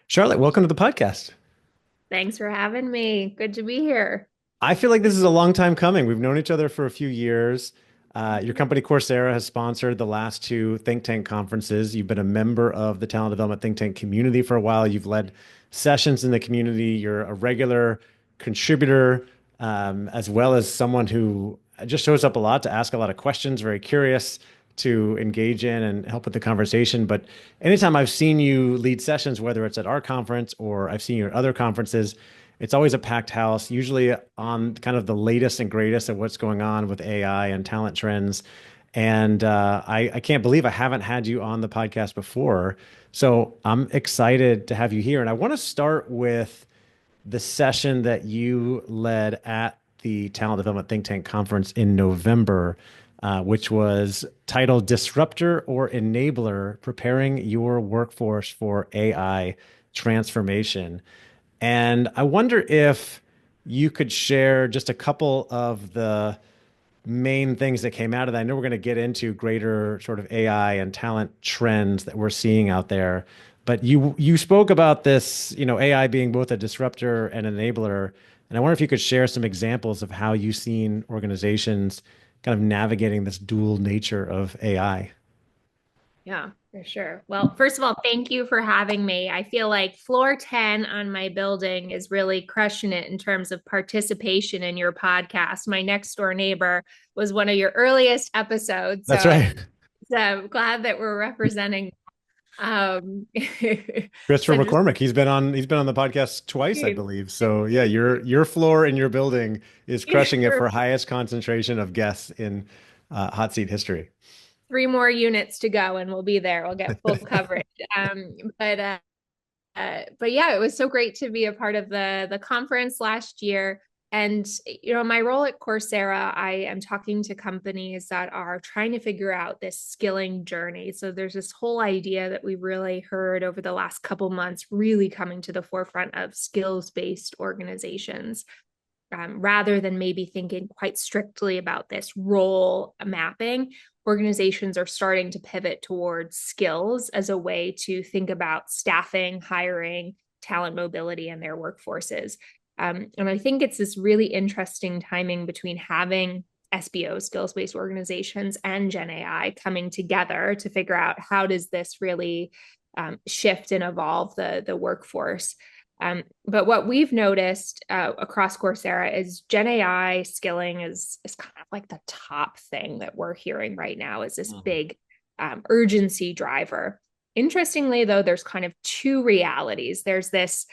Charlotte, welcome to the podcast. Thanks for having me. Good to be here. I feel like this is a long time coming. We've known each other for a few years. Your company, Coursera, has sponsored the last two think tank conferences. You've been a member of the talent development think tank community for a while. You've led sessions in the community. You're a regular contributor, as well as someone who just shows up a lot to ask a lot of questions, very curious to engage in and help with the conversation. But anytime I've seen you lead sessions, whether it's at our conference or I've seen you at other conferences, it's always a packed house, usually on kind of the latest and greatest of what's going on with AI and talent trends. And I can't believe I haven't had you on the podcast before. So I'm excited to have you here. And I want to start with the session that you led at the Talent Development Think Tank Conference in November, which was titled Disruptor or Enabler: Preparing Your Workforce for AI Transformation. And I wonder if you could share just a couple of the main things that came out of that. I know we're going to get into greater sort of AI and talent trends that we're seeing out there, but you spoke about this, AI being both a disruptor and enabler. And I wonder if you could share some examples of how you've seen organizations kind of navigating this dual nature of AI. Yeah, for sure. Well, first of all, thank you for having me. I feel like floor 10 on my building is really crushing it in terms of participation in your podcast. My next door neighbor was one of your earliest episodes. That's right. So I'm glad that we're representing. Um, Christopher so just McCormick, he's been on the podcast twice, I believe. So yeah, your floor in your building is crushing it for highest concentration of guests in hot seat history. three more units to go and we'll be there. We'll get full coverage. Um, but but yeah, it was so great to be a part of the conference last year. And my role at Coursera, I am talking to companies that are trying to figure out this skilling journey. So there's this whole idea that we really heard over the last couple months really coming to the forefront of skills-based organizations, rather than maybe thinking quite strictly about this role mapping. Organizations are starting to pivot towards skills as a way to think about staffing, hiring, talent mobility in their workforces. And I think it's this really interesting timing between having SBO, skills-based organizations, and Gen AI coming together to figure out how does this really shift and evolve the workforce. But what we've noticed across Coursera is Gen AI skilling is kind of like the top thing that we're hearing right now is this Mhm. big urgency driver. Interestingly, though, there's kind of two realities. There's this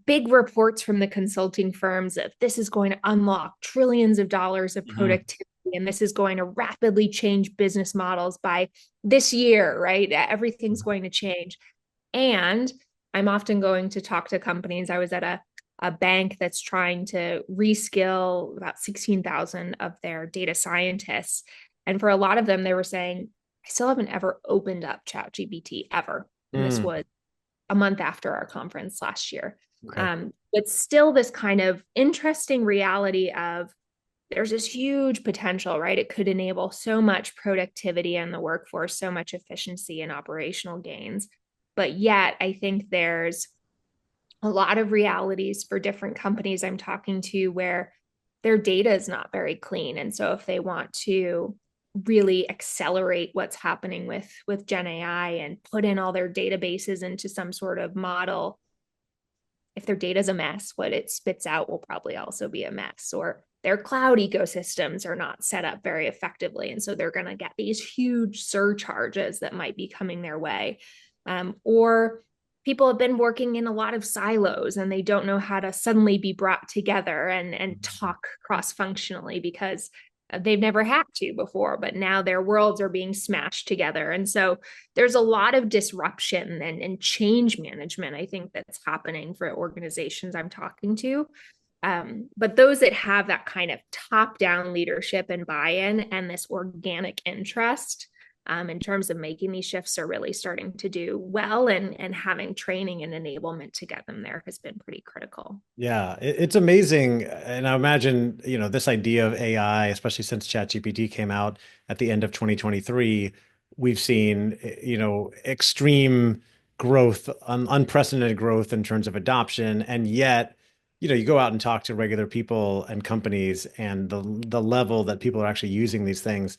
big reports from the consulting firms of this is going to unlock trillions of dollars of Mhm. productivity and this is going to rapidly change business models by this year, right? Everything's going to change. And I'm often going to talk to companies. I was at a bank that's trying to reskill about 16,000 of their data scientists. And for a lot of them, they were saying, I still haven't ever opened up ChatGPT ever. And this Mm. was a month after our conference last year. Okay. But still, this kind of interesting reality of there's this huge potential, right? It could enable so much productivity in the workforce, so much efficiency and operational gains. But yet, I think there's a lot of realities for different companies I'm talking to where their data is not very clean. And so if they want to really accelerate what's happening with Gen AI and put in all their databases into some sort of model, if their data is a mess, what it spits out will probably also be a mess. Or their cloud ecosystems are not set up very effectively. And so they're going to get these huge surcharges that might be coming their way. Or people have been working in a lot of silos and they don't know how to suddenly be brought together and talk cross functionally because they've never had to before, but now their worlds are being smashed together. And so there's a lot of disruption and change management, I think, that's happening for organizations I'm talking to. But those that have that kind of top down leadership and buy in and this organic interest in terms of making these shifts are really starting to do well, and having training and enablement to get them there has been pretty critical. Yeah, it's amazing. And I imagine, this idea of AI, especially since ChatGPT came out at the end of 2023, we've seen, extreme growth, unprecedented growth in terms of adoption. And yet, you go out and talk to regular people and companies and the level that people are actually using these things,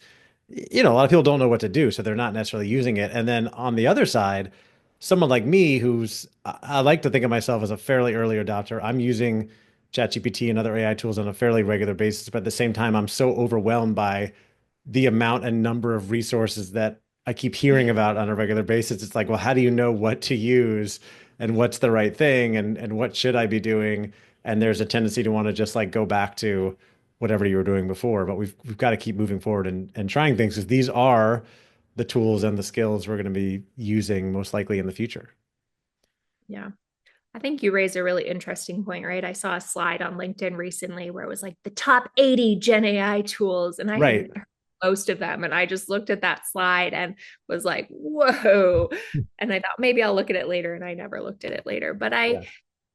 a lot of people don't know what to do, so they're not necessarily using it. And then on the other side, someone like me, I like to think of myself as a fairly early adopter. I'm using ChatGPT and other AI tools on a fairly regular basis, but at the same time, I'm so overwhelmed by the amount and number of resources that I keep hearing about on a regular basis. It's like, well, how do you know what to use and what's the right thing and what should I be doing? And there's a tendency to want to just like go back to whatever you were doing before. But we've got to keep moving forward and trying things because these are the tools and the skills we're going to be using most likely in the future. Yeah. I think you raised a really interesting point, right? I saw a slide on LinkedIn recently where it was like the top 80 Gen AI tools, and I Right. hadn't heard most of them. And I just looked at that slide and was like, whoa. And I thought maybe I'll look at it later. And I never looked at it later. But I Yeah.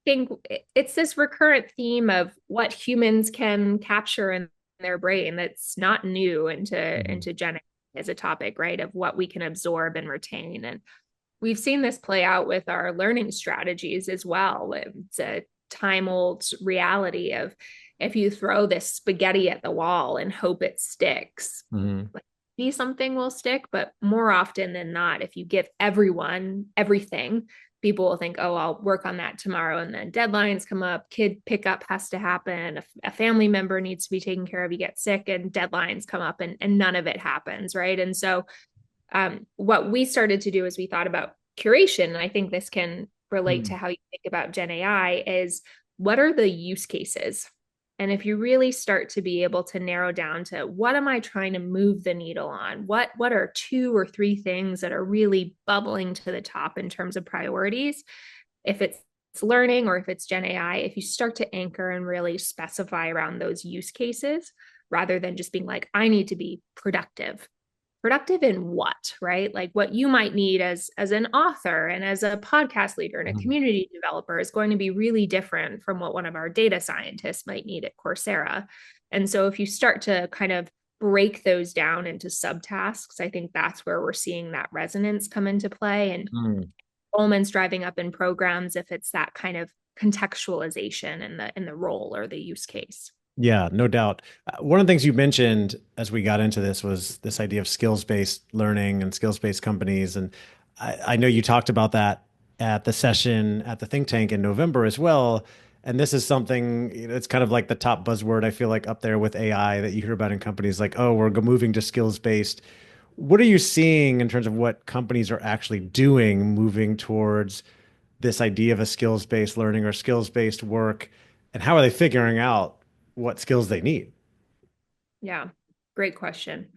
think it's this recurrent theme of what humans can capture in their brain that's not new Mhm. into Gen AI as a topic, right? Of what we can absorb and retain. And we've seen this play out with our learning strategies as well. It's a time old reality of if you throw this spaghetti at the wall and hope it sticks, Mhm. like maybe something will stick, but more often than not, if you give everyone everything, people will think, oh, I'll work on that tomorrow. And then deadlines come up, kid pickup has to happen, a family member needs to be taken care of, you get sick, and deadlines come up and none of it happens, right? And so what we started to do is we thought about curation. And I think this can relate to Mhm. how you think about Gen AI is what are the use cases? And if you really start to be able to narrow down to what am I trying to move the needle on? What are two or three things that are really bubbling to the top in terms of priorities? If it's learning or if it's Gen AI, if you start to anchor and really specify around those use cases rather than just being like, I need to be productive in what, right? Like what you might need as an author and as a podcast leader and a Mhm. community developer is going to be really different from what one of our data scientists might need at Coursera. And so if you start to kind of break those down into subtasks, I think that's where we're seeing that resonance come into play, and Mhm. enrollment's driving up in programs if it's that kind of contextualization in the role or the use case. Yeah, no doubt. One of the things you mentioned as we got into this was this idea of skills-based learning and skills-based companies. And I know you talked about that at the session at the think tank in November as well. And this is something, it's kind of like the top buzzword, I feel like, up there with AI that you hear about in companies like, oh, we're moving to skills-based. What are you seeing in terms of what companies are actually doing moving towards this idea of a skills-based learning or skills-based work? And how are they figuring out what skills they need? Yeah, great question.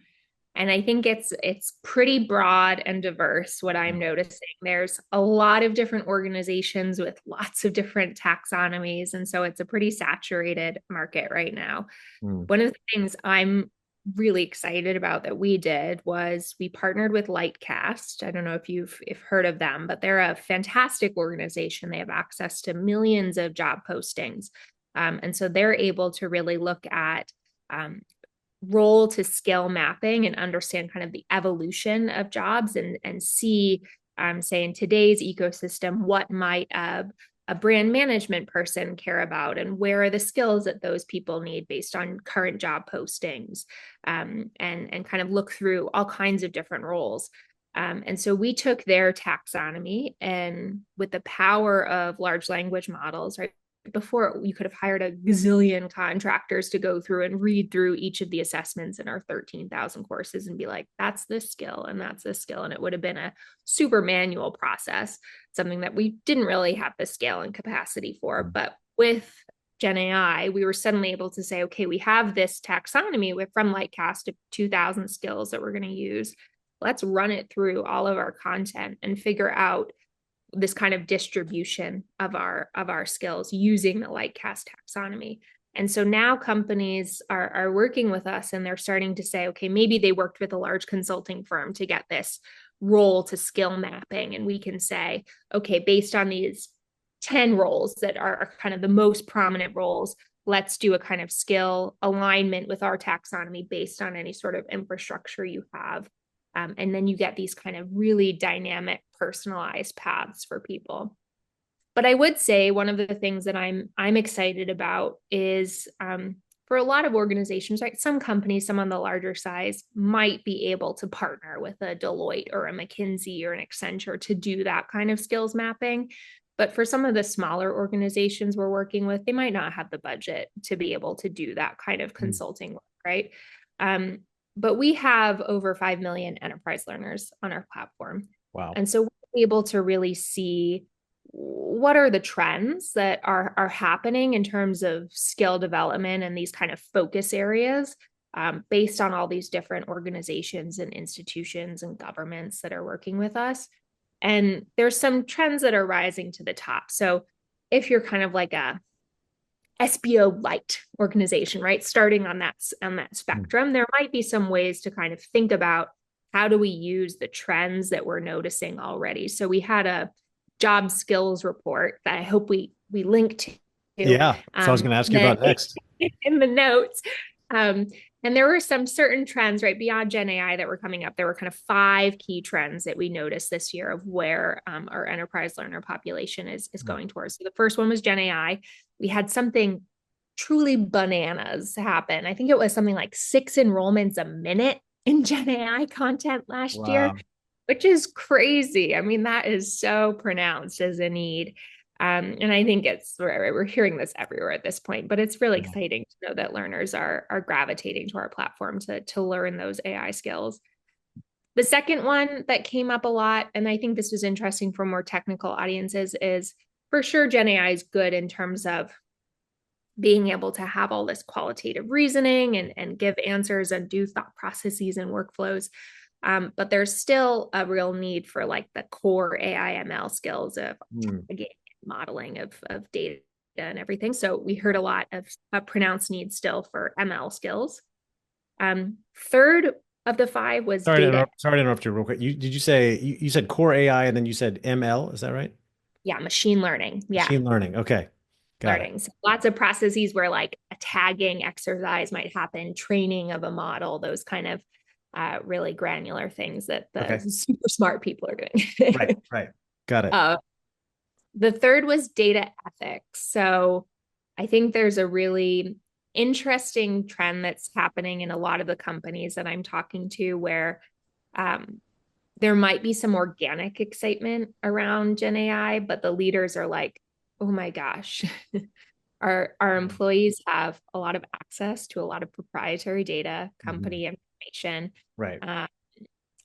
And I think it's pretty broad and diverse what I'm noticing. There's a lot of different organizations with lots of different taxonomies. And so it's a pretty saturated market right now. Mm. One of the things I'm really excited about that we did was we partnered with Lightcast. I don't know if you've if heard of them, but they're a fantastic organization. They have access to millions of job postings. And so they're able to really look at um, role to skill mapping and understand kind of the evolution of jobs and see say in today's ecosystem what might a brand management person care about and where are the skills that those people need based on current job postings, and kind of look through all kinds of different roles. And so we took their taxonomy and with the power of large language models, right? Before you could have hired a gazillion contractors to go through and read through each of the assessments in our 13,000 courses and be like, that's this skill and that's this skill. And it would have been a super manual process, something that we didn't really have the scale and capacity for. But with Gen AI, we were suddenly able to say, okay, we have this taxonomy with from Lightcast of 2,000 skills that we're going to use. Let's run it through all of our content and figure out this kind of distribution of our skills using the Lightcast taxonomy. And so now companies are working with us and they're starting to say, okay, maybe they worked with a large consulting firm to get this role to skill mapping. And we can say, okay, based on these 10 roles that are kind of the most prominent roles, let's do a kind of skill alignment with our taxonomy based on any sort of infrastructure you have. And then you get these kind of really dynamic, personalized paths for people. But I would say one of the things that I'm excited about is for a lot of organizations, right? Some companies, some on the larger size, might be able to partner with a Deloitte or a McKinsey or an Accenture to do that kind of skills mapping. But for some of the smaller organizations we're working with, they might not have the budget to be able to do that kind of consulting work, right? Um, but we have over 5 million enterprise learners on our platform. Wow. And so we're able to really see what are the trends that are happening in terms of skill development and these kind of focus areas based on all these different organizations and institutions and governments that are working with us. And there's some trends that are rising to the top. So if you're kind of like a SBO light organization, right, starting on that spectrum, there might be some ways to kind of think about how do we use the trends that we're noticing already. So we had a job skills report that I hope we link to. Yeah. So I was going to ask you about next. In the notes. And there were some certain trends, right, beyond GenAI that were coming up. There were kind of 5 key trends that we noticed this year of where our enterprise learner population is going towards. So the first one was GenAI. We had something truly bananas happen. I think it was something like 6 enrollments a minute in GenAI content last year, which is crazy. I mean, that is so pronounced as a need. And I think we're hearing this everywhere at this point, but it's really exciting to know that learners are gravitating to our platform to learn those AI skills. The second one that came up a lot, and I think this was interesting for more technical audiences, is for sure Gen AI is good in terms of being able to have all this qualitative reasoning and give answers and do thought processes and workflows. But there's still a real need for like the core AI ML skills of again, modeling of data and everything. So we heard a lot of a pronounced need still for ML skills. Third of the 5 was data. Sorry to interrupt you real quick. Did you say you said core AI and then you said ML? Is that right? Yeah, machine learning. Yeah. Machine learning. Okay. Got it. So lots of processes where like a tagging exercise might happen, training of a model, those kind of really granular things that the super smart people are doing. Right. Got it. The third was data ethics. So I think there's a really interesting trend that's happening in a lot of the companies that I'm talking to where there might be some organic excitement around Gen AI, but the leaders are like, oh my gosh, our employees have a lot of access to a lot of proprietary data, company information. Right.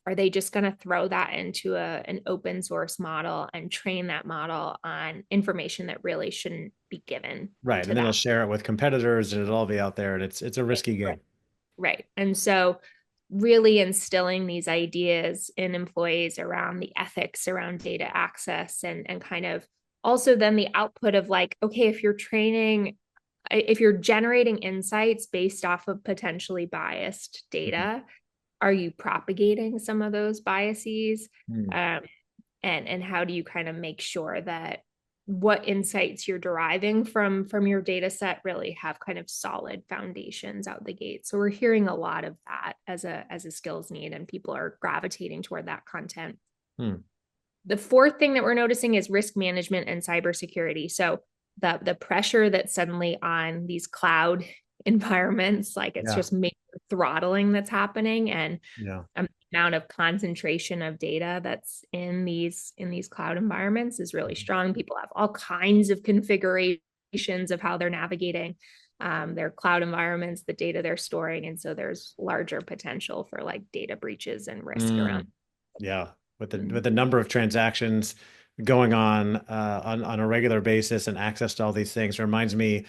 Are they just going to throw that into an open source model and train that model on information that really shouldn't be given? Right. And then they'll share it with competitors and it'll all be out there. And it's a risky game. Right. And so really instilling these ideas in employees around the ethics around data access and kind of also then the output of like, okay, if you're generating insights based off of potentially biased data, are you propagating some of those biases? And how do you kind of make sure that what insights you're deriving from your data set really have kind of solid foundations out the gate? So we're hearing a lot of that as a skills need, and people are gravitating toward that content. The fourth thing that we're noticing is risk management and cybersecurity. So the pressure that's suddenly on these cloud environments, like it's just major throttling that's happening, and amount of concentration of data that's in these cloud environments is really strong. People have all kinds of configurations of how they're navigating their cloud environments, the data they're storing, and so there's larger potential for like data breaches and risk around. With the number of transactions going on a regular basis and access to all these things, reminds me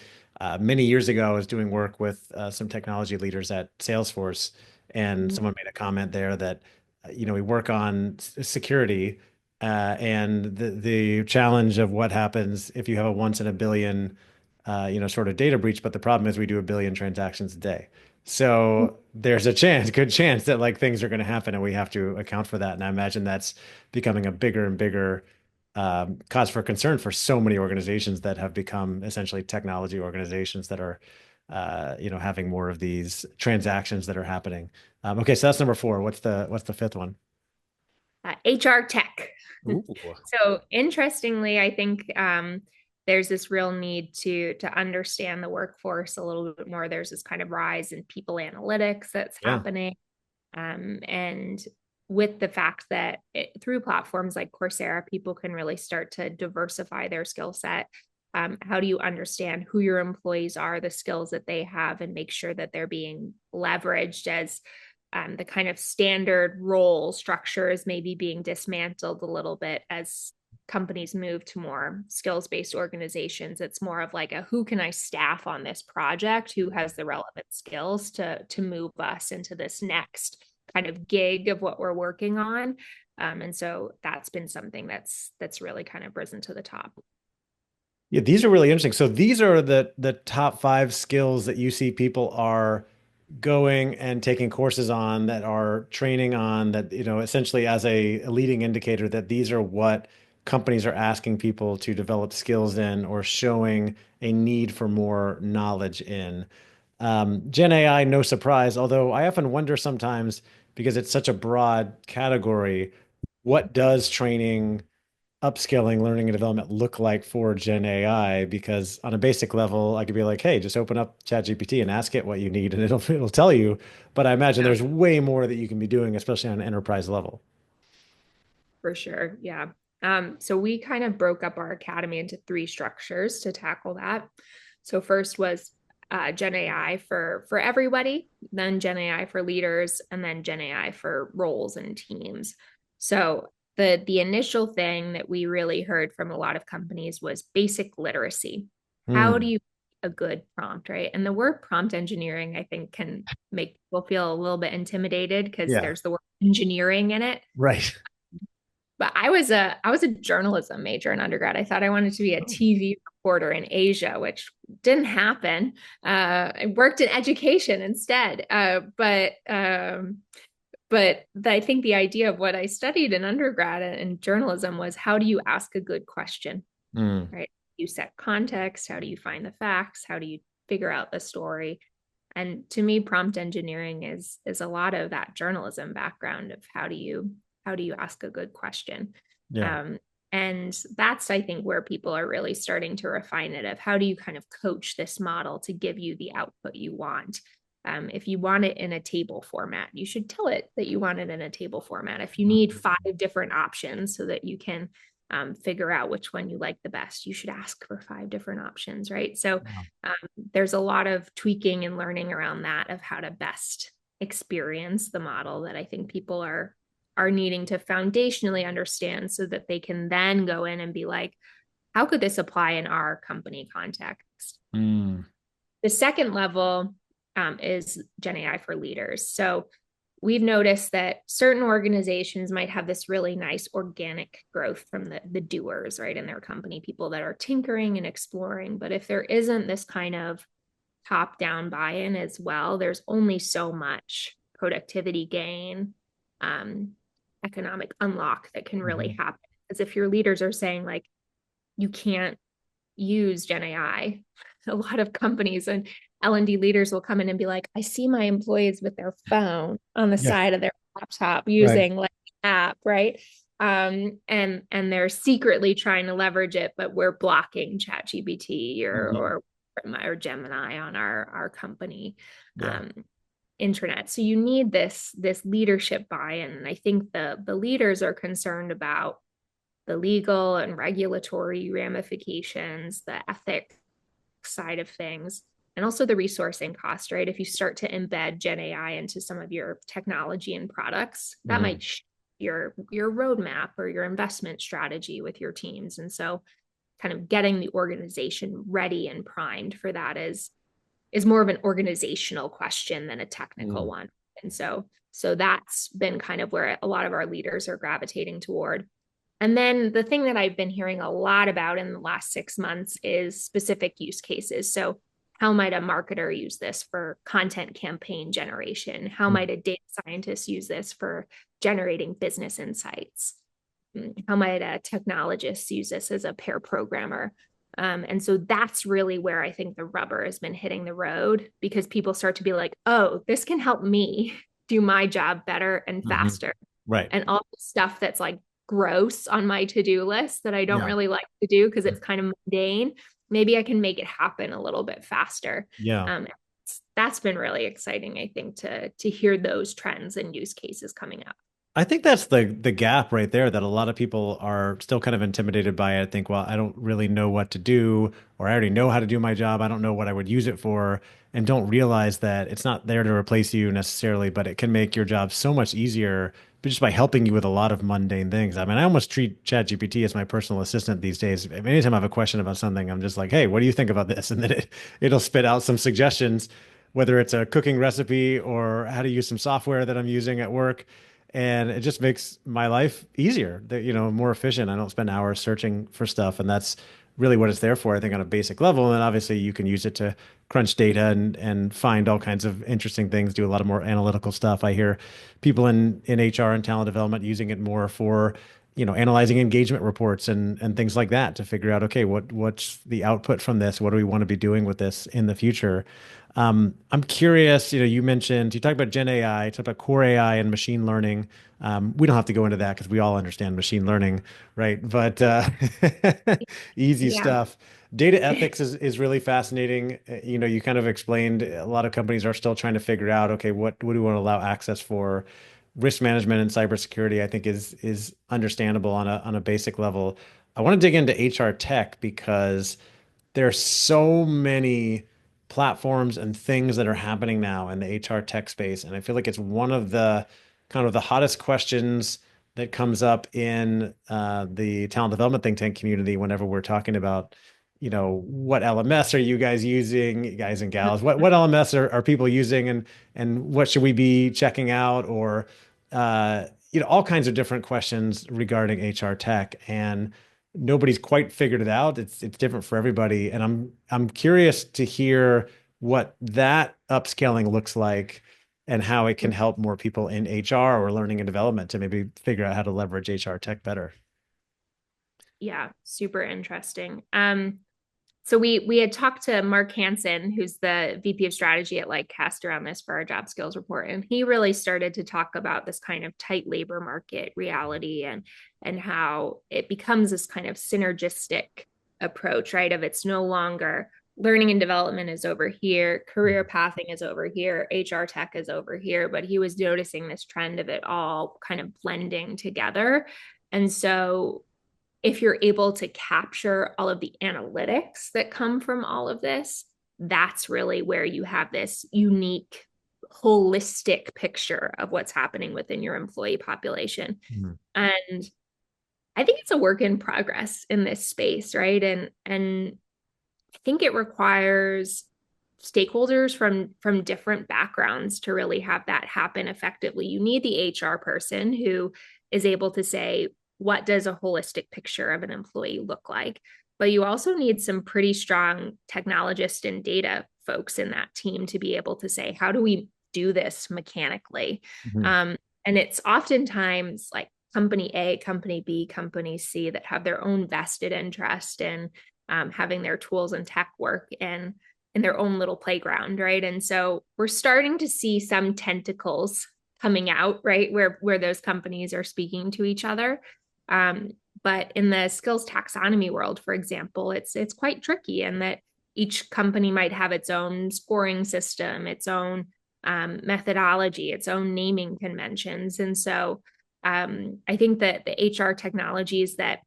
many years ago I was doing work with some technology leaders at Salesforce, and someone made a comment there that we work on security and the challenge of what happens if you have a once in a billion sort of data breach, but the problem is we do a billion transactions a day. So there's a good chance that like things are going to happen and we have to account for that. And I imagine that's becoming a bigger and bigger cause for concern for so many organizations that have become essentially technology organizations that are having more of these transactions that are happening. Okay, so that's number four. What's the fifth one? HR tech. Ooh, So interestingly, I think there's this real need to understand the workforce a little bit more. There's this kind of rise in people analytics that's yeah. happening. And with the fact that through platforms like Coursera, people can really start to diversify their skill set. How do you understand who your employees are, the skills that they have, and make sure that they're being leveraged as the kind of standard role structure is maybe being dismantled a little bit as companies move to more skills-based organizations. It's more of like a who can I staff on this project, who has the relevant skills to move us into this next kind of gig of what we're working on. And so that's been something that's really kind of risen to the top. Yeah, these are really interesting. So these are the top five skills that you see people are going and taking courses on, that are training on, that, essentially as a leading indicator that these are what companies are asking people to develop skills in, or showing a need for more knowledge in. Gen AI, no surprise, although I often wonder sometimes, because it's such a broad category, what does training, upskilling, learning and development look like for Gen AI? Because on a basic level, I could be like, hey, just open up ChatGPT and ask it what you need, and it'll tell you. But I imagine Yeah, there's way more that you can be doing, especially on an enterprise level. for sure. Yeah. So we kind of broke up our academy into three structures to tackle that. So first was Gen AI for everybody, then Gen AI for leaders, and then Gen AI for roles and teams. So the initial thing that we really heard from a lot of companies was basic literacy. How do Hmm. you a good prompt, right? And the word prompt engineering, I think, can make people feel a little bit intimidated because Yeah. there's the word engineering in it. Right. But I was a journalism major in undergrad. I thought I wanted to be a Oh. TV reporter in Asia, which didn't happen. I worked in education instead. But I think the idea of what I studied in undergrad in journalism was, how do you ask a good question, Hmm. right? You set context. How do you find the facts? How do you figure out the story? And to me, prompt engineering is a lot of that journalism background of how do you ask a good question. Yeah. um, and that's, I think, where people are really starting to refine it, of how do you kind of coach this model to give you the output you want. If you want it in a table format, you should tell it that you want it in a table format. If you need 5 different options so that you can figure out which one you like the best, you should ask for 5 different options, right? So Wow. um, there's a lot of tweaking and learning around that, of how to best experience the model, that I think people are needing to foundationally understand, so that they can then go in and be like, how could this apply in our company context? Hmm. The second level is Gen AI for leaders. So we've noticed that certain organizations might have this really nice organic growth from the doers, right, in their company, people that are tinkering and exploring. But if there isn't this kind of top down buy-in as well, there's only so much productivity gain, um, economic unlock that can really Mhm. happen. As if your leaders are saying, like, you can't use Gen AI. A lot of companies and L&D leaders will come in and be like, I see my employees with their phone on the Yeah. side of their laptop Right. using like an app, right? And they're secretly trying to leverage it, but we're blocking ChatGPT Mhm. or Gemini on our company Yeah. um, intranet. So you need this leadership buy-in. And I think the leaders are concerned about the legal and regulatory ramifications, the ethics side of things, and also the resourcing cost, right? If you start to embed Gen AI into some of your technology and products, that Mhm. might your roadmap or your investment strategy with your teams. And so kind of getting the organization ready and primed for that is more of an organizational question than a technical Mm. one. And so that's been kind of where a lot of our leaders are gravitating toward. And then the thing that I've been hearing a lot about in the last 6 months is specific use cases. So how might a marketer use this for content campaign generation? How Mm. might a data scientist use this for generating business insights? How might a technologist use this as a pair programmer? And so that's really where I think the rubber has been hitting the road, because people start to be like, oh, this can help me do my job better and Hmm. faster. Right. And all the stuff that's like gross on my to-do list that I don't Yeah. really like to do because it's kind of mundane, maybe I can make it happen a little bit faster. Yeah. That's been really exciting, I think, to hear those trends and use cases coming up. I think that's the gap right there that a lot of people are still kind of intimidated by it. I think, well, I don't really know what to do, or I already know how to do my job. I don't know what I would use it for, and don't realize that it's not there to replace you necessarily, but it can make your job so much easier just by helping you with a lot of mundane things. I mean, I almost treat ChatGPT as my personal assistant these days. Anytime I have a question about something, I'm just like, hey, what do you think about this? And then it'll spit out some suggestions, whether it's a cooking recipe or how to use some software that I'm using at work, and it just makes my life easier, more efficient. I don't spend hours searching for stuff, and that's really what it's there for, I think, on a basic level. And then obviously you can use it to crunch data and find all kinds of interesting things, do a lot of more analytical stuff. I hear people in HR and talent development using it more for, analyzing engagement reports and things like that to figure out, okay, what's the output from this? What do we want to be doing with this in the future? I'm curious, you talked about Gen AI, you talked about core AI and machine learning. We don't have to go into that because we all understand machine learning, right? But easy Yeah. stuff. Data ethics is really fascinating. You kind of explained a lot of companies are still trying to figure out, okay, what do we want to allow access for? Risk management and cybersecurity, I think, is understandable on a basic level. I want to dig into HR tech because there's so many platforms and things that are happening now in the HR tech space. And I feel like it's one of the kind of the hottest questions that comes up in the talent development think tank community whenever we're talking about, what LMS are you guys using, guys and gals? What LMS are people using, and what should we be checking out, or all kinds of different questions regarding HR tech. And nobody's quite figured it out. It's different for everybody, and I'm curious to hear what that upscaling looks like and how it can help more people in HR or learning and development to maybe figure out how to leverage HR tech better. Yeah, super interesting. So we had talked to Mark Hansen, who's the VP of strategy at Lightcast, around this for our job skills report, and he really started to talk about this kind of tight labor market reality and how it becomes this kind of synergistic approach, right? Of it's no longer learning and development is over here, career pathing is over here, HR tech is over here, but he was noticing this trend of it all kind of blending together. And so if you're able to capture all of the analytics that come from all of this, that's really where you have this unique, holistic picture of what's happening within your employee population. Mhm. And I think it's a work in progress in this space, right? And I think it requires stakeholders from different backgrounds to really have that happen effectively. You need the HR person who is able to say, what does a holistic picture of an employee look like? But you also need some pretty strong technologists and data folks in that team to be able to say, how do we do this mechanically? Mhm. Um, and it's oftentimes like company A, company B, company C that have their own vested interest in having their tools and tech work in their own little playground, right? And so we're starting to see some tentacles coming out, right, where those companies are speaking to each other. Um, but in the skills taxonomy world, for example, it's quite tricky in that each company might have its own scoring system, its own methodology, its own naming conventions, and so I think that the HR technologies that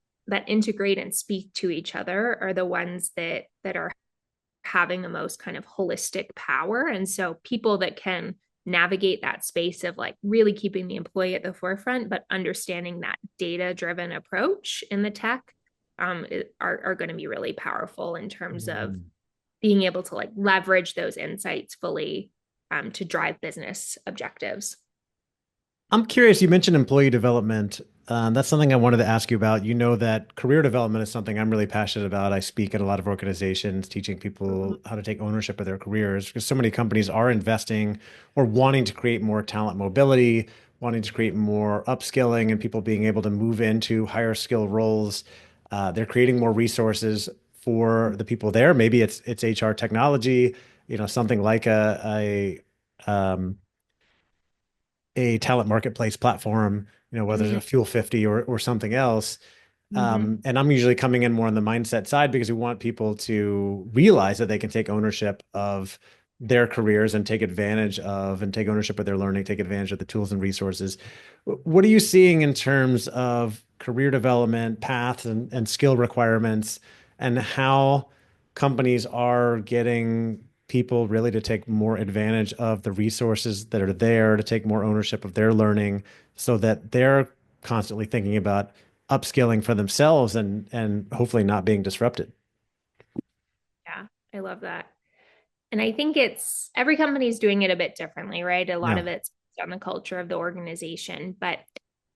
integrate and speak to each other are the ones that are having the most kind of holistic power. And so people that can navigate that space of like really keeping the employee at the forefront, but understanding that data driven approach in the tech are going to be really powerful in terms of Mhm. being able to like leverage those insights fully to drive business objectives. I'm curious, you mentioned employee development. That's something I wanted to ask you about. You know that career development is something I'm really passionate about. I speak at a lot of organizations teaching people how to take ownership of their careers because so many companies are investing or wanting to create more talent mobility, wanting to create more upskilling and people being able to move into higher skill roles. They're creating more resources for the people there. Maybe it's HR technology, something like a talent marketplace platform, whether it's Mhm. a Fuel 50 or something else. Mhm. And I'm usually coming in more on the mindset side because we want people to realize that they can take ownership of their careers and take advantage of and take ownership of their learning, take advantage of the tools and resources. What are you seeing in terms of career development paths and skill requirements and how companies are getting people really to take more advantage of the resources that are there, to take more ownership of their learning so that they're constantly thinking about upskilling for themselves and hopefully not being disrupted. Yeah, I love that. And I think it's every company is doing it a bit differently, right? A lot Yeah. of it's on the culture of the organization, but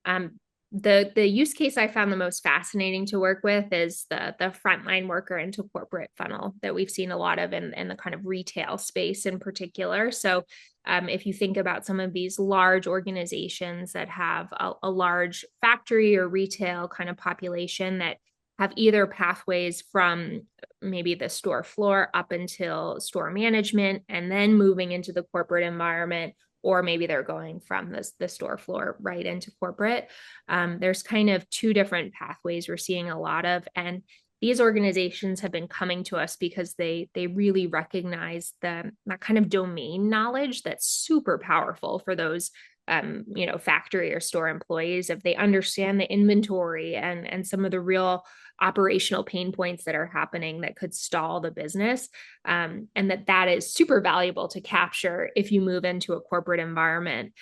um, the use case I found the most fascinating to work with is the frontline worker into corporate funnel that we've seen a lot of in the kind of retail space in particular. So if you think about some of these large organizations that have a large factory or retail kind of population that have either pathways from maybe the store floor up until store management and then moving into the corporate environment, or maybe they're going from the store floor right into corporate. There's kind of two different pathways we're seeing a lot of, and these organizations have been coming to us because they really recognize that kind of domain knowledge that's super powerful for those factory or store employees. If they understand the inventory and some of the real operational pain points that are happening that could stall the business, and that is super valuable to capture if you move into a corporate environment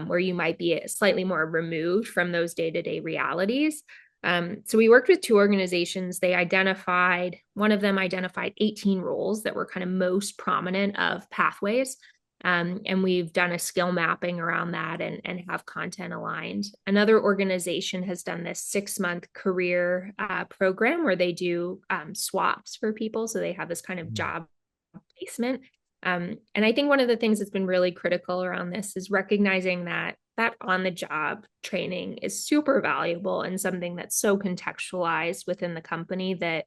where you might be slightly more removed from those day-to-day realities. So we worked with two organizations. One of them identified 18 roles that were kind of most prominent of pathways. And we've done a skill mapping around that and have content aligned. Another organization has done this 6-month career program where they do swaps for people. So they have this kind of job placement. And I think one of the things that's been really critical around this is recognizing that on the job training is super valuable and something that's so contextualized within the company that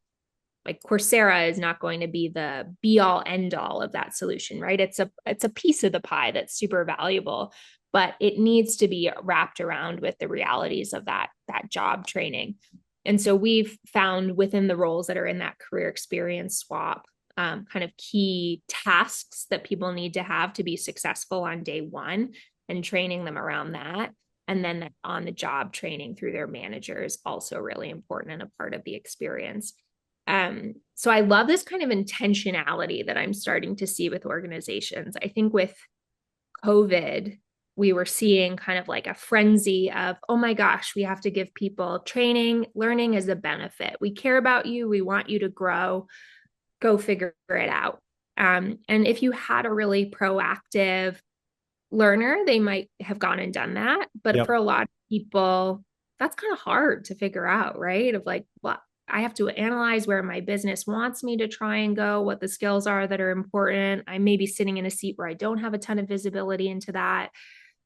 like Coursera is not going to be the be all end all of that solution, right? It's a piece of the pie that's super valuable, but it needs to be wrapped around with the realities of that job training. And so we've found within the roles that are in that career experience swap kind of key tasks that people need to have to be successful on day one and training them around that. And then on the job training through their manager is also really important and a part of the experience. So I love this kind of intentionality that I'm starting to see with organizations. I think with COVID, we were seeing kind of like a frenzy of, oh my gosh, we have to give people training, learning as a benefit. We care about you. We want you to grow. Go figure it out. And if you had a really proactive learner, they might have gone and done that. But for Yep. a lot of people, that's kind of hard to figure out, right? Of like, well, I have to analyze where my business wants me to try and go, what the skills are that are important. I may be sitting in a seat where I don't have a ton of visibility into that.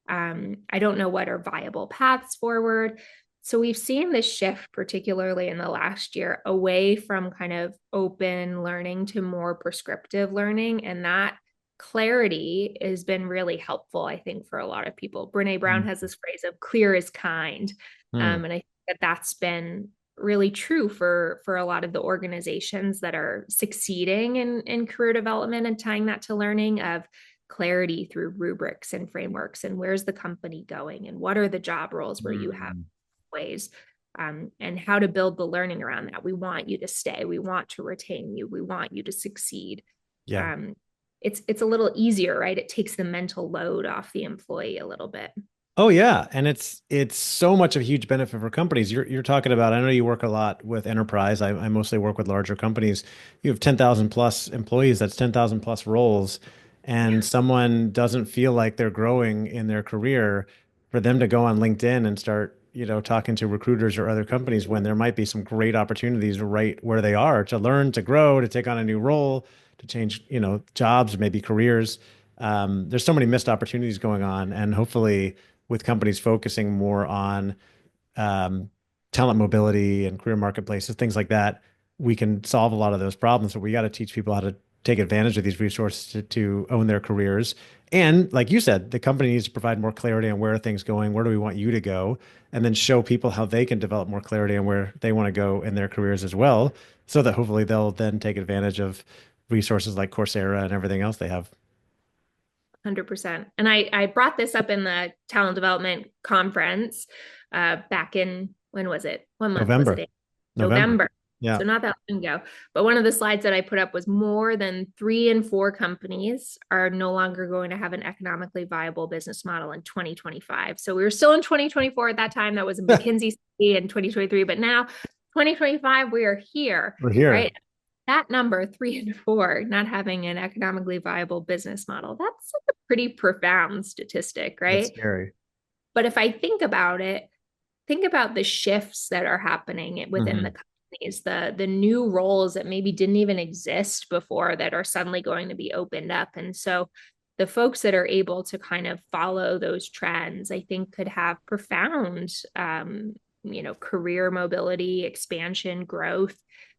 I don't know what are viable paths forward. So we've seen this shift, particularly in the last year, away from kind of open learning to more prescriptive learning. And that clarity has been really helpful, I think, for a lot of people. Brene Brown has this phrase of clear is kind. Mm. And I think that's been really true for a lot of the organizations that are succeeding in career development and tying that to learning of clarity through rubrics and frameworks and where's the company going and what are the job roles where you have Mm. ways, and how to build the learning around that. We want you to stay, we want to retain you, we want you to succeed. Yeah. um, it's a little easier, right? It takes the mental load off the employee a little bit. Oh yeah, and it's so much of a huge benefit for companies. You're talking about. I know you work a lot with enterprise. I mostly work with larger companies. You have 10,000 plus employees. That's 10,000 plus roles, and someone doesn't feel like they're growing in their career. For them to go on LinkedIn and start, talking to recruiters or other companies when there might be some great opportunities right where they are to learn, to grow, to take on a new role, to change, jobs, maybe careers. There's so many missed opportunities going on, and hopefully with companies focusing more on um, talent mobility and career marketplaces, things like that, we can solve a lot of those problems, but we got to teach people how to take advantage of these resources to own their careers. And like you said, the company needs to provide more clarity on where are things going, where do we want you to go, and then show people how they can develop more clarity on where they want to go in their careers as well, so that hopefully they'll then take advantage of resources like Coursera and everything else they have. 100%. And I brought this up in the talent development conference back in, when was it? What month was November. it? November. November. Yeah. So not that long ago. But one of the slides that I put up was more than 3 in 4 companies are no longer going to have an economically viable business model in 2025. So we were still in 2024 at that time. That was a McKinsey study in 2023. But now 2025, we are here, We're here. right? That number, 3 in 4, not having an economically viable business model, that's like a pretty profound statistic, That's right? scary. But if I think about it, think about the shifts that are happening within the Hmm. companies, the new roles that maybe didn't even exist before that are suddenly going to be opened up. And so the folks that are able to kind of follow those trends, I think could have profound, career mobility, expansion, growth.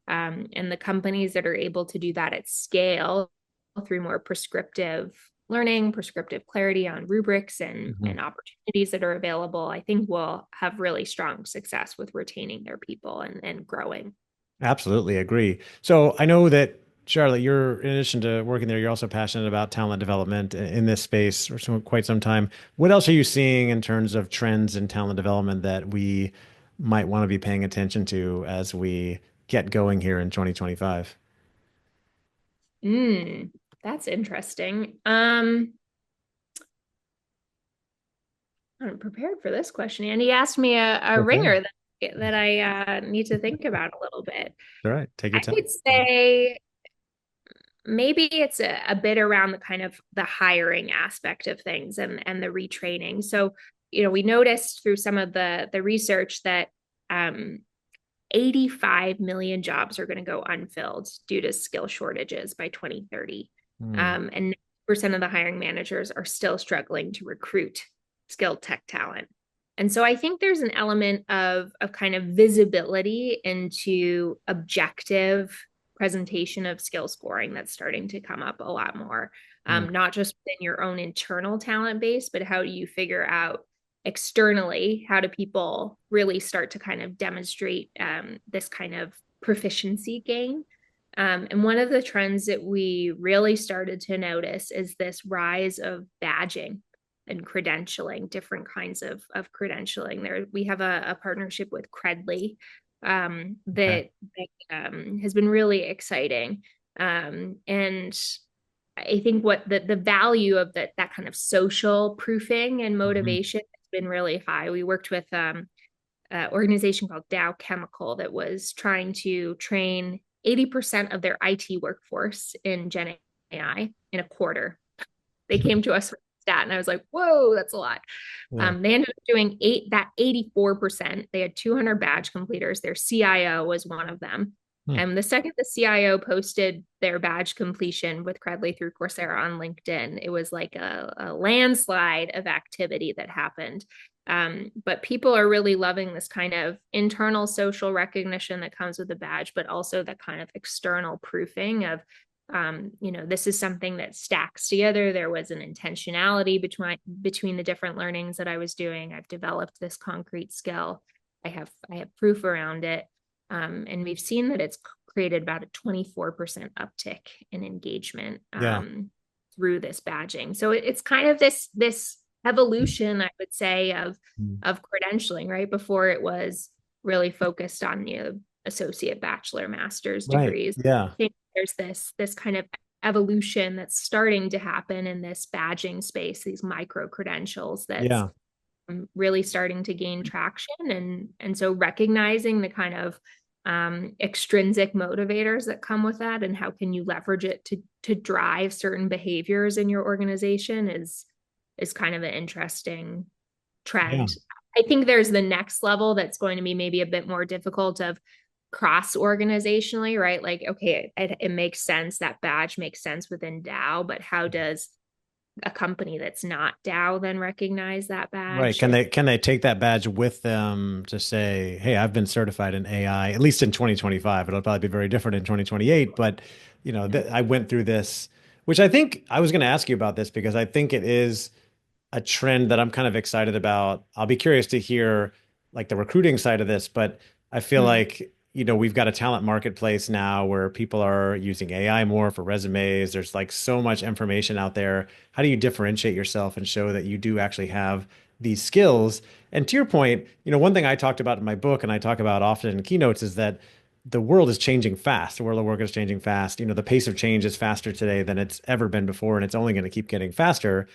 And the companies that are able to do that at scale through more prescriptive learning, prescriptive clarity on rubrics Hmm. and opportunities that are available, I think will have really strong success with retaining their people and growing. Absolutely agree. So I know that Charlotte, you're in addition to working there, you're also passionate about talent development in this space for quite some time. What else are you seeing in terms of trends in talent development that we might want to be paying attention to as we get going here in 2025? Mm, that's interesting. I'm prepared for this question. And he asked me a Okay. ringer that I need to think about a little bit. All right. Take your I time. would say maybe it's a bit around the kind of the hiring aspect of things and the retraining. So, we noticed through some of the research that 85 million jobs are going to go unfilled due to skill shortages by 2030. Hmm. And 90% of the hiring managers are still struggling to recruit skilled tech talent. And so I think there's an element of kind of visibility into objective presentation of skill scoring that's starting to come up a lot more, Hmm. not just within your own internal talent base, but how do you figure out externally, how do people really start to kind of demonstrate this kind of proficiency gain? And one of the trends that we really started to notice is this rise of badging and credentialing, different kinds of credentialing. There, we have a partnership with Credly Okay. that has been really exciting. And I think what the value of that kind of social proofing and Hmm. motivation has been really high. We worked with an organization called Dow Chemical that was trying to train 80% of their IT workforce in Gen AI in a quarter. They came to us for stat, and I was like, "Whoa, that's a lot." Yeah. They ended up doing 84%. They had 200 badge completers. Their CIO was one of them. Hmm. And the second the CIO posted their badge completion with Credly through Coursera on LinkedIn, it was like a landslide of activity that happened. But people are really loving this kind of internal social recognition that comes with the badge, but also the kind of external proofing of this is something that stacks together. There was an intentionality between the different learnings that I was doing. I've developed this concrete skill. I have proof around it. And we've seen that it's created about a 24% uptick in engagement Yeah. through this badging. So it's kind of this evolution, I would say, of Hmm. of credentialing, right? Before it was really focused on associate, bachelor, master's Right. degrees. Yeah. I think there's this kind of evolution that's starting to happen in this badging space, these micro credentials that's Yeah. really starting to gain traction. And so recognizing the kind of extrinsic motivators that come with that and how can you leverage it to drive certain behaviors in your organization is kind of an interesting Yeah. trend. I think there's the next level that's going to be maybe a bit more difficult of cross organizationally, right? Like, okay, it makes sense, that badge makes sense within DAO, but how does a company that's not DAO then recognize that Right. badge. Can they take that badge with them to say, "Hey, I've been certified in AI," at least in 2025. It'll probably be very different in 2028, but Yeah. I went through this, which I think I was going to ask you about this because I think it is a trend that I'm kind of excited about. I'll be curious to hear like the recruiting side of this, but I feel Mm, like, we've got a talent marketplace now where people are using AI more for resumes. There's like so much information out there. How do you differentiate yourself and show that you do actually have these skills? And to your point, one thing I talked about in my book and I talk about often in keynotes is that the world is changing fast. The world of work is changing fast. The pace of change is faster today than it's ever been before, and it's only going to keep getting faster.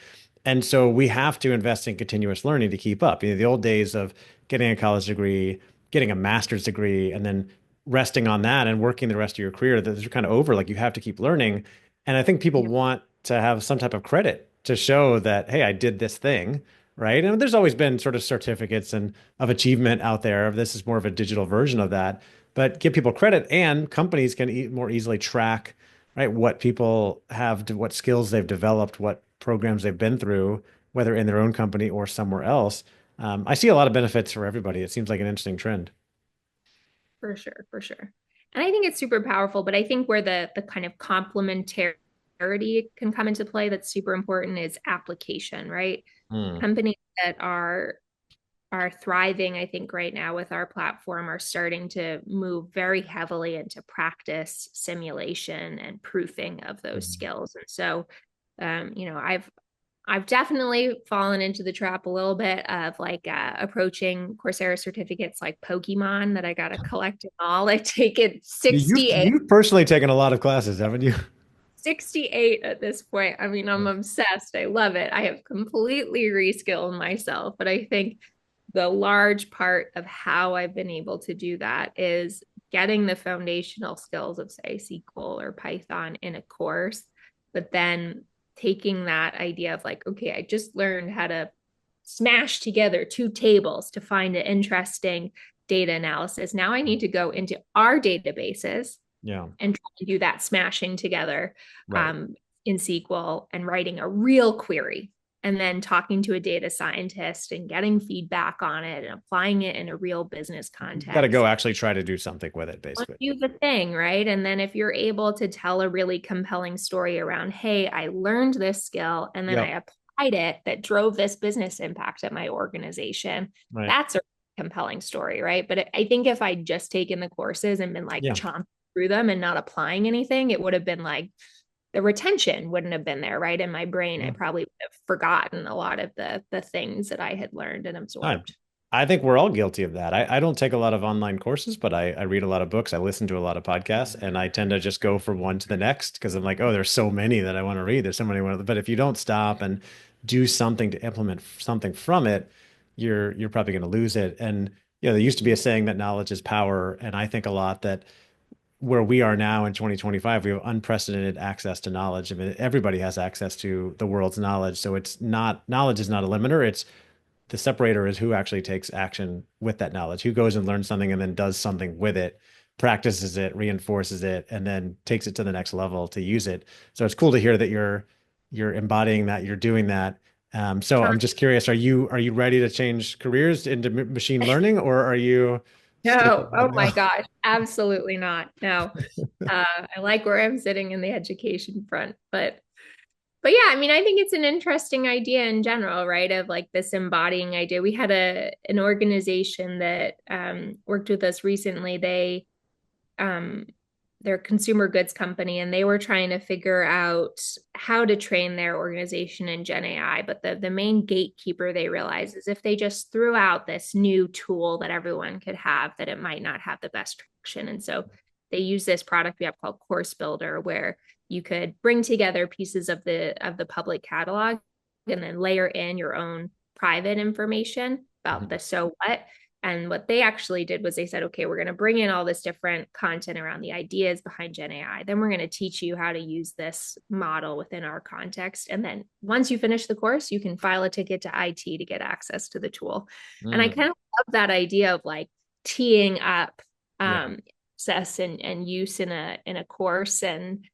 And so we have to invest in continuous learning to keep up. The old days of getting a college degree, getting a master's degree, and then resting on that and working the rest of your career, those are kind of over. Like you have to keep learning. And I think people yeah, want to have some type of credit to show that, hey, I did this thing, right? And there's always been sort of certificates and of achievement out there. This is more of a digital version of that, but give people credit, and companies can more easily track, right, what people have, what skills they've developed, what programs they've been through, whether in their own company or somewhere else. I see a lot of benefits for everybody. It seems like an interesting trend. for sure, for sure. And I think it's super powerful, but I think where the kind of complementarity can come into play that's super important is application, right? Hmm. Companies that are thriving, I think, right now with our platform are starting to move very heavily into practice, simulation, and proofing of those Mhm. skills. And so, I've definitely fallen into the trap a little bit of like approaching Coursera certificates like Pokemon that I got to collect them all. I take it You've personally taken a lot of classes, haven't you? 68 at this point. I mean, I'm Yeah. obsessed. I love it. I have completely reskilled myself, but I think the large part of how I've been able to do that is getting the foundational skills of, say, SQL or Python in a course, but then taking that idea of like, okay, I just learned how to smash together two tables to find an interesting data analysis. Now I need to go into our databases Yeah. and try to do that smashing together Right. um, in SQL and writing a real query and then talking to a data scientist and getting feedback on it and applying it in a real business You've got to go context. actually try to do something with it, basically. Do the thing, right? And then if you're able to tell a really compelling story around, hey, I learned this skill and then I Yep. applied it that drove this business impact at my organization, Right. that's a compelling story, right? But I think if I'd just taken the courses and been like Yeah. chomping through them and not applying anything, it would have been like the retention wouldn't have been there, right? In my brain, I Yeah. probably would have forgotten a lot of the things that I had learned and I, absorbed. I think we're all guilty of that. I don't take a lot of online courses, but I read a lot of books. I listen to a lot of podcasts, and I tend to just go from one to the next because I'm like, oh, there's so many that I want to read. There's so many. But if you don't stop and do something to implement something from it, you're probably going to lose it. And there used to be a saying that knowledge is power, and I think a lot that where we are now in 2025, we have unprecedented access to knowledge. I mean, everybody has access to the world's knowledge. So it's not knowledge is not a limiter. It's the separator is who actually takes action with that knowledge, who goes and learns something and then does something with it, practices it, reinforces it, and then takes it to the next level to use it. So it's cool to hear that you're embodying that, you're doing that. So I'm just curious, are you ready to change careers into machine learning, or are you No, sticking with oh no? my gosh, absolutely not. No. I like where I'm sitting in the education front, but yeah, I mean, I think it's an interesting idea in general, right? Of like this embodying idea. We had an organization that worked with us recently. Um, they're a consumer goods company, and they were trying to figure out how to train their organization in Gen AI. But the main gatekeeper they realized is if they just threw out this new tool that everyone could have, that it might not have the best traction. And so they use this product we have called Course Builder, where you could bring together pieces of the public catalog and then layer in your own private information about Mhm. the so what. And what they actually did was they said, okay, we're going to bring in all this different content around the ideas behind Gen AI. Then we're going to teach you how to use this model within our context. And then once you finish the course, you can file a ticket to IT to get access to the tool. And I kind Mm, of love that idea of like teeing up yeah. access and use in a course. And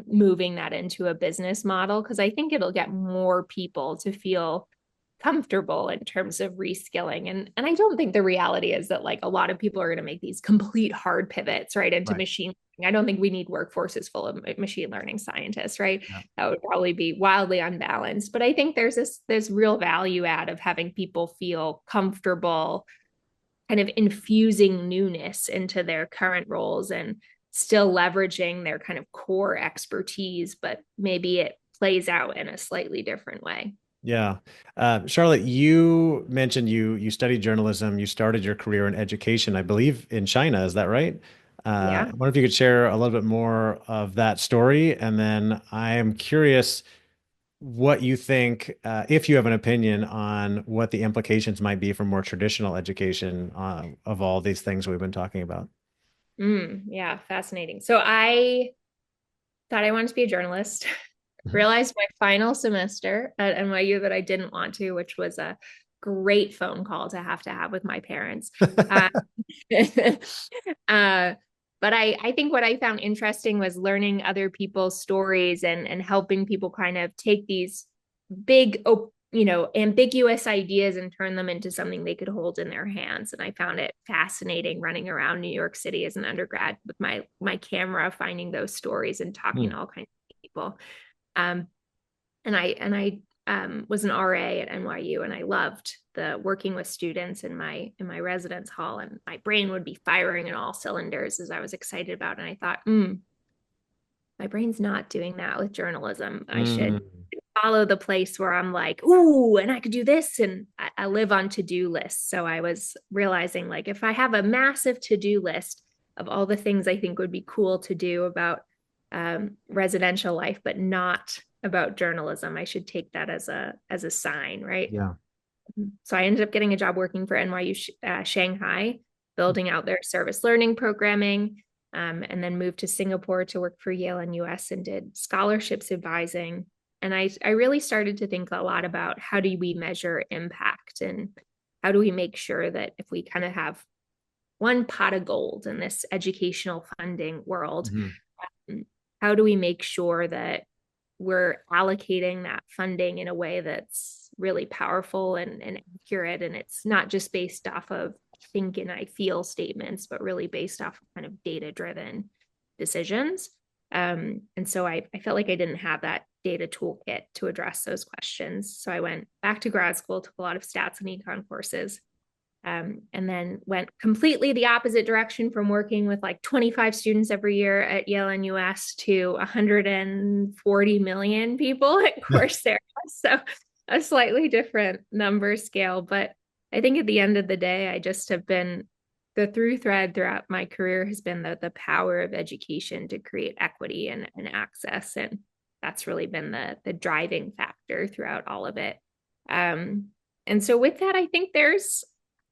moving that into a business model, because I think it'll get more people to feel comfortable in terms of reskilling. And I don't think the reality is that like a lot of people are going to make these complete hard pivots right into Right. machine learning. I don't think we need workforces full of machine learning scientists, right? Yeah. That would probably be wildly unbalanced. But I think there's real value add of having people feel comfortable kind of infusing newness into their current roles and still leveraging their kind of core expertise, but maybe it plays out in a slightly different way. Yeah. Charlotte, you mentioned you studied journalism. You started your career in education, I believe, in China. Is that right? I Yeah. wonder if you could share a little bit more of that story. And then I am curious what you think, if you have an opinion on what the implications might be for more traditional education of all these things we've been talking about. Yeah, fascinating. So I thought I wanted to be a journalist. Mhm. Realized my final semester at NYU that I didn't want to, which was a great phone call to have with my parents. Uh, uh, but I think what I found interesting was learning other people's stories and helping people kind of take these big, ambiguous ideas and turn them into something they could hold in their hands. And I found it fascinating running around New York City as an undergrad with my camera, finding those stories and talking Hmm. to all kinds of people. Um, and I was an RA at NYU, and I loved the working with students in my residence hall, and my brain would be firing in all cylinders as I was excited about it. And I thought, my brain's not doing that with journalism. I should Mm. follow the place where I'm like, ooh, and I could do this. And I live on to-do lists. So I was realizing like if I have a massive to-do list of all the things I think would be cool to do about residential life, but not about journalism, I should take that as a sign, right? Yeah. So I ended up getting a job working for NYU Shanghai, building out their service learning programming, and then moved to Singapore to work for Yale and US and did scholarships advising. And I really started to think a lot about how do we measure impact and how do we make sure that if we kind of have one pot of gold in this educational funding world, Mhm. how do we make sure that we're allocating that funding in a way that's really powerful and accurate, and it's not just based off of think and I feel statements, but really based off of kind of data driven decisions. And so I felt like I didn't have that data toolkit to address those questions. So I went back to grad school, took a lot of stats and econ courses, and then went completely the opposite direction from working with like 25 students every year at Yale and US to 140 million people at Coursera. So a slightly different number scale. But I think at the end of the day, I just have been the through thread throughout my career has been the power of education to create equity and access. And that's really been the driving factor throughout all of it. Um, and so with that, I think there's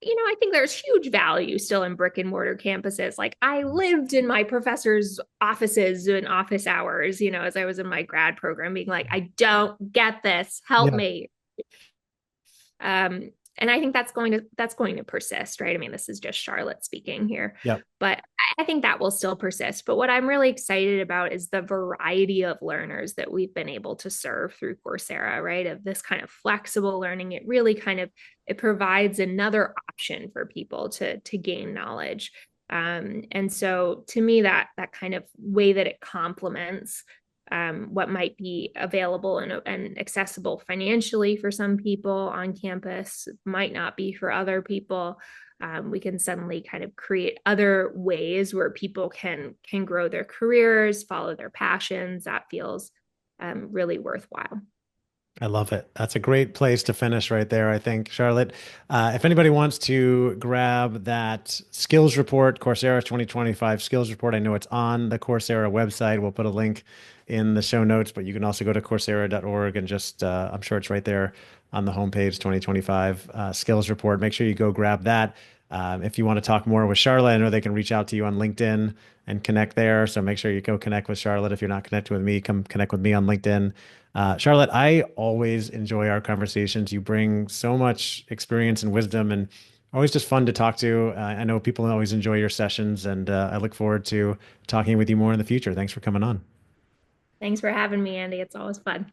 huge value still in brick and mortar campuses. Like I lived in my professor's offices and office hours, as I was in my grad program, being like, I don't get this. Help Yeah. me. Um, and I think that's going to persist, right? I mean, this is just Charlotte speaking here, Yep. but I think that will still persist. But what I'm really excited about is the variety of learners that we've been able to serve through Coursera, right? Of this kind of flexible learning. It really kind of it provides another option for people to gain knowledge. And so to me, that kind of way that it complements what might be available and accessible financially for some people on campus might not be for other people. We can suddenly kind of create other ways where people can grow their careers, follow their passions. That feels really worthwhile. I love it. That's a great place to finish right there, I think, Charlotte. If anybody wants to grab that skills report, Coursera 2025 skills report, I know it's on the Coursera website. We'll put a link in the show notes, but you can also go to coursera.org and just, I'm sure it's right there on the homepage, 2025 skills report. Make sure you go grab that. If you want to talk more with Charlotte, I know they can reach out to you on LinkedIn and connect there. So make sure you go connect with Charlotte. If you're not connected with me, come connect with me on LinkedIn. Charlotte, I always enjoy our conversations. You bring so much experience and wisdom, and always just fun to talk to. I know people always enjoy your sessions, and I look forward to talking with you more in the future. Thanks for coming on. Thanks for having me, Andy. It's always fun.